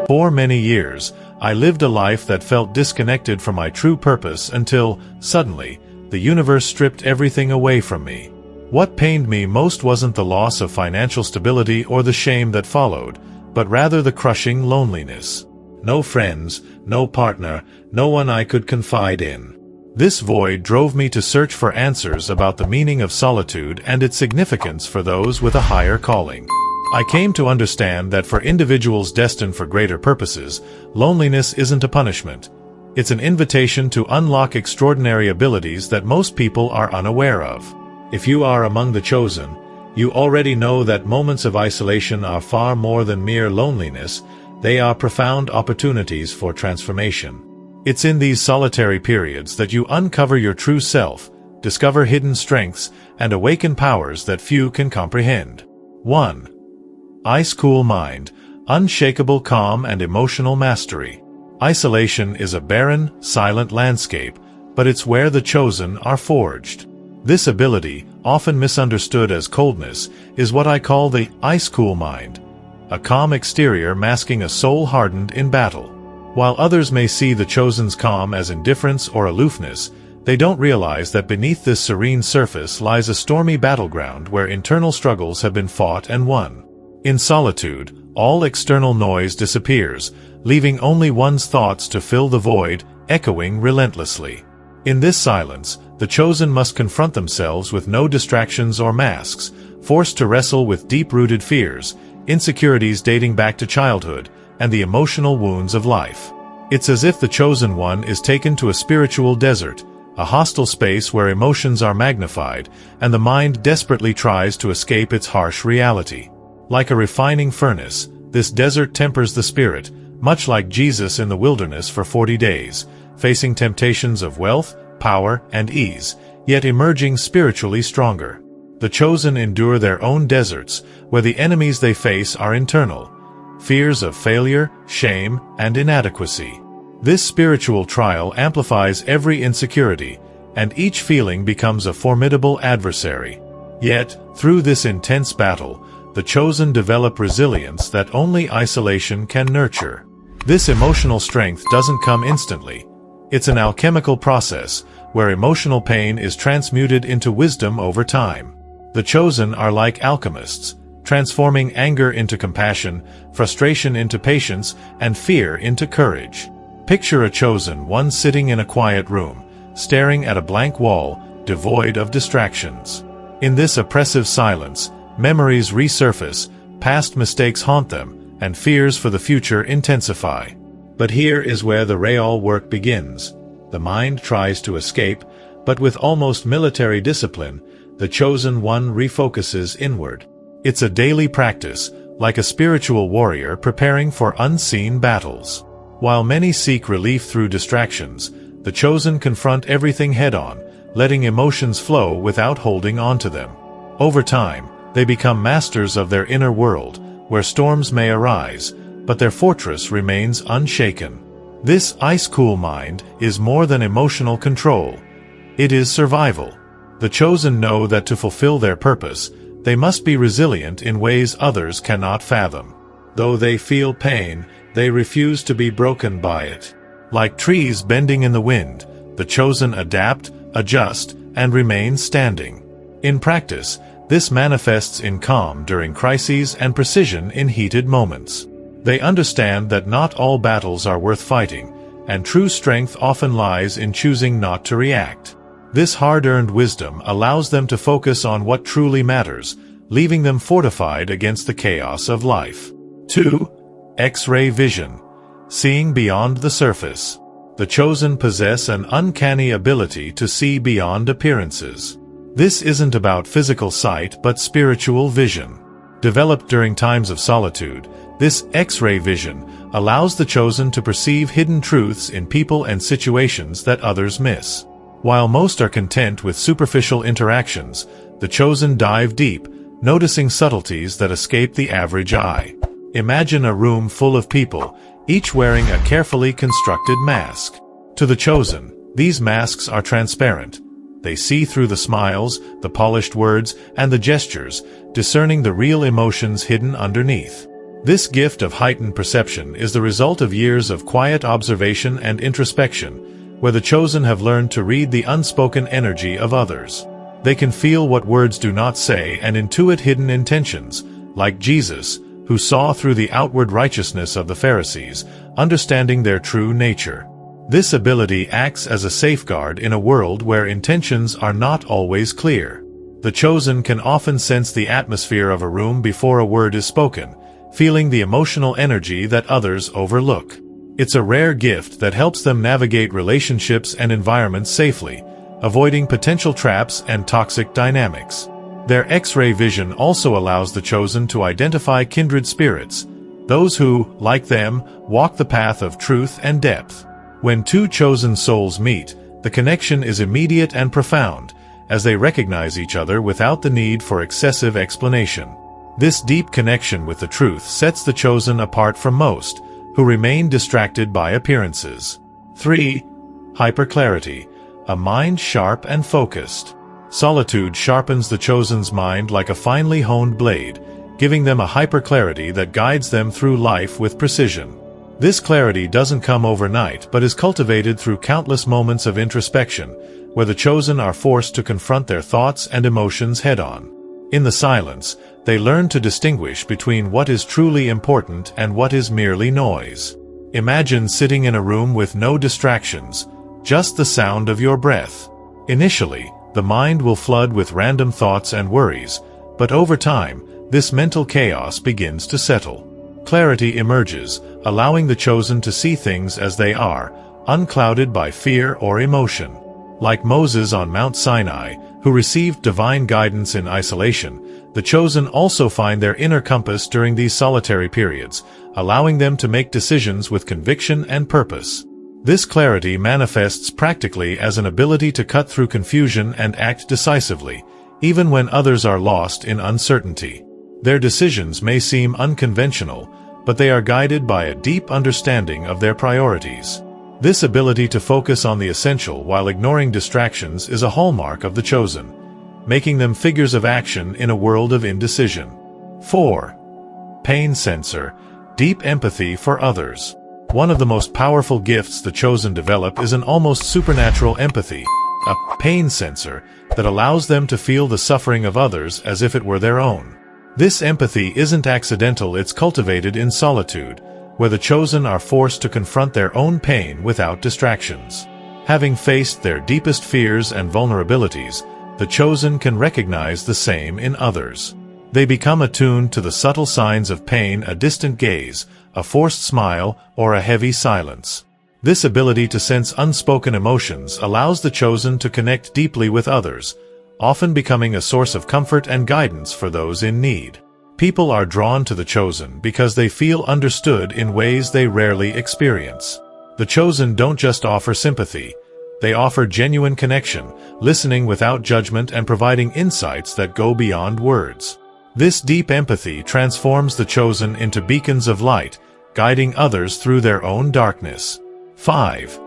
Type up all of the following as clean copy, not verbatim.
For many years, I lived a life that felt disconnected from my true purpose until, suddenly, the universe stripped everything away from me. What pained me most wasn't the loss of financial stability or the shame that followed, but rather the crushing loneliness. No friends, no partner, no one I could confide in. This void drove me to search for answers about the meaning of solitude and its significance for those with a higher calling. I came to understand that for individuals destined for greater purposes, loneliness isn't a punishment. It's an invitation to unlock extraordinary abilities that most people are unaware of. If you are among the chosen, you already know that moments of isolation are far more than mere loneliness. They are profound opportunities for transformation. It's in these solitary periods that you uncover your true self, discover hidden strengths, and awaken powers that few can comprehend. 1. Ice-cool mind, unshakable calm and emotional mastery. Isolation is a barren, silent landscape, but it's where the chosen are forged. This ability, often misunderstood as coldness, is what I call the ice-cool mind, a calm exterior masking a soul hardened in battle. While others may see the chosen's calm as indifference or aloofness, they don't realize that beneath this serene surface lies a stormy battleground where internal struggles have been fought and won. In solitude, all external noise disappears, leaving only one's thoughts to fill the void, echoing relentlessly. In this silence, the chosen must confront themselves with no distractions or masks, forced to wrestle with deep-rooted fears, insecurities dating back to childhood, and the emotional wounds of life. It's as if the chosen one is taken to a spiritual desert, a hostile space where emotions are magnified, and the mind desperately tries to escape its harsh reality. Like a refining furnace, this desert tempers the spirit, much like Jesus in the wilderness for 40 days, facing temptations of wealth, power, and ease, yet emerging spiritually stronger. The chosen endure their own deserts, where the enemies they face are internal, fears of failure, shame, and inadequacy. This spiritual trial amplifies every insecurity, and each feeling becomes a formidable adversary. Yet, through this intense battle, the chosen develop resilience that only isolation can nurture. This emotional strength doesn't come instantly. It's an alchemical process, where emotional pain is transmuted into wisdom over time. The chosen are like alchemists, transforming anger into compassion, frustration into patience, and fear into courage. Picture a chosen one sitting in a quiet room, staring at a blank wall, devoid of distractions. In this oppressive silence, memories resurface, past mistakes haunt them, and fears for the future intensify. But here is where the real work begins. The mind tries to escape, but with almost military discipline, the chosen one refocuses inward. It's a daily practice, like a spiritual warrior preparing for unseen battles. While many seek relief through distractions, the chosen confront everything head-on, letting emotions flow without holding on to them. Over time, they become masters of their inner world, where storms may arise, but their fortress remains unshaken. This ice-cool mind is more than emotional control. It is survival. The chosen know that to fulfill their purpose, they must be resilient in ways others cannot fathom. Though they feel pain, they refuse to be broken by it. Like trees bending in the wind, the chosen adapt, adjust, and remain standing. In practice, this manifests in calm during crises and precision in heated moments. They understand that not all battles are worth fighting, and true strength often lies in choosing not to react. This hard-earned wisdom allows them to focus on what truly matters, leaving them fortified against the chaos of life. 2. X-ray vision. Seeing beyond the surface. The chosen possess an uncanny ability to see beyond appearances. This isn't about physical sight but spiritual vision. Developed during times of solitude, this X-ray vision allows the chosen to perceive hidden truths in people and situations that others miss. While most are content with superficial interactions, the chosen dive deep, noticing subtleties that escape the average eye. Imagine a room full of people, each wearing a carefully constructed mask. To the chosen, these masks are transparent. They see through the smiles, the polished words, and the gestures, discerning the real emotions hidden underneath. This gift of heightened perception is the result of years of quiet observation and introspection, where the chosen have learned to read the unspoken energy of others. They can feel what words do not say and intuit hidden intentions, like Jesus, who saw through the outward righteousness of the Pharisees, understanding their true nature. This ability acts as a safeguard in a world where intentions are not always clear. The chosen can often sense the atmosphere of a room before a word is spoken, feeling the emotional energy that others overlook. It's a rare gift that helps them navigate relationships and environments safely, avoiding potential traps and toxic dynamics. Their X-ray vision also allows the chosen to identify kindred spirits, those who, like them, walk the path of truth and depth. When two chosen souls meet, the connection is immediate and profound, as they recognize each other without the need for excessive explanation. This deep connection with the truth sets the chosen apart from most, who remain distracted by appearances. 3. Hyperclarity, a mind sharp and focused. Solitude sharpens the chosen's mind like a finely honed blade, giving them a hyperclarity that guides them through life with precision. This clarity doesn't come overnight but is cultivated through countless moments of introspection, where the chosen are forced to confront their thoughts and emotions head-on. In the silence, they learn to distinguish between what is truly important and what is merely noise. Imagine sitting in a room with no distractions, just the sound of your breath. Initially, the mind will flood with random thoughts and worries, but over time, this mental chaos begins to settle. Clarity emerges, allowing the chosen to see things as they are, unclouded by fear or emotion. Like Moses on Mount Sinai, who received divine guidance in isolation, the chosen also find their inner compass during these solitary periods, allowing them to make decisions with conviction and purpose. This clarity manifests practically as an ability to cut through confusion and act decisively, even when others are lost in uncertainty. Their decisions may seem unconventional, but they are guided by a deep understanding of their priorities. This ability to focus on the essential while ignoring distractions is a hallmark of the chosen, making them figures of action in a world of indecision. 4. Pain sensor, deep empathy for others. One of the most powerful gifts the chosen develop is an almost supernatural empathy, a pain sensor that allows them to feel the suffering of others as if it were their own. This empathy isn't accidental, it's cultivated in solitude, where the chosen are forced to confront their own pain without distractions. Having faced their deepest fears and vulnerabilities, the chosen can recognize the same in others. They become attuned to the subtle signs of pain, a distant gaze, a forced smile, or a heavy silence. This ability to sense unspoken emotions allows the chosen to connect deeply with others, often becoming a source of comfort and guidance for those in need. People are drawn to the chosen because they feel understood in ways they rarely experience. The chosen don't just offer sympathy, they offer genuine connection, listening without judgment and providing insights that go beyond words. This deep empathy transforms the chosen into beacons of light, guiding others through their own darkness. 5.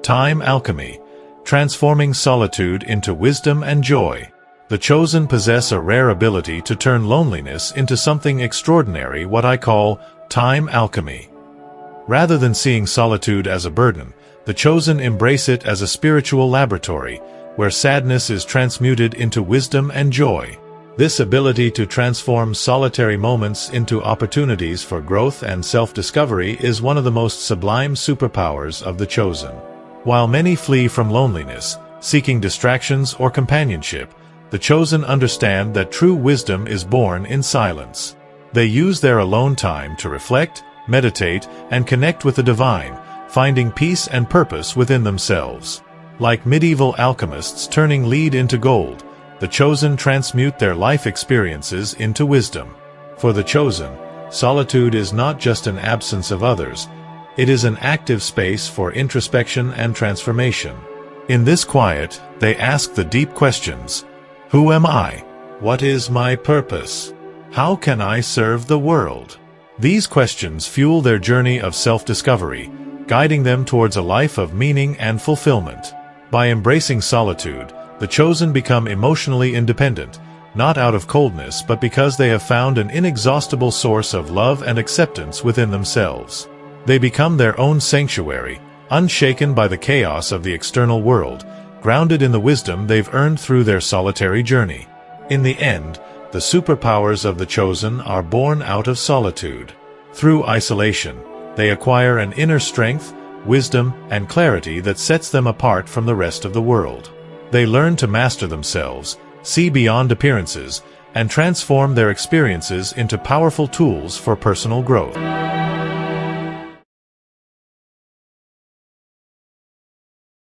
Time alchemy, transforming solitude into wisdom and joy. The chosen possess a rare ability to turn loneliness into something extraordinary, what I call time alchemy. Rather than seeing solitude as a burden, the chosen embrace it as a spiritual laboratory, where sadness is transmuted into wisdom and joy. This ability to transform solitary moments into opportunities for growth and self-discovery is one of the most sublime superpowers of the chosen. While many flee from loneliness, seeking distractions or companionship, the chosen understand that true wisdom is born in silence. They use their alone time to reflect, meditate, and connect with the divine, finding peace and purpose within themselves. Like medieval alchemists turning lead into gold, the chosen transmute their life experiences into wisdom. For the chosen, solitude is not just an absence of others, it is an active space for introspection and transformation. In this quiet, they ask the deep questions: who am I? What is my purpose? How can I serve the world? These questions fuel their journey of self-discovery, guiding them towards a life of meaning and fulfillment. By embracing solitude, the chosen become emotionally independent, not out of coldness but because they have found an inexhaustible source of love and acceptance within themselves. They become their own sanctuary, unshaken by the chaos of the external world, grounded in the wisdom they've earned through their solitary journey. In the end, the superpowers of the chosen are born out of solitude. Through isolation, they acquire an inner strength, wisdom, and clarity that sets them apart from the rest of the world. They learn to master themselves, see beyond appearances, and transform their experiences into powerful tools for personal growth.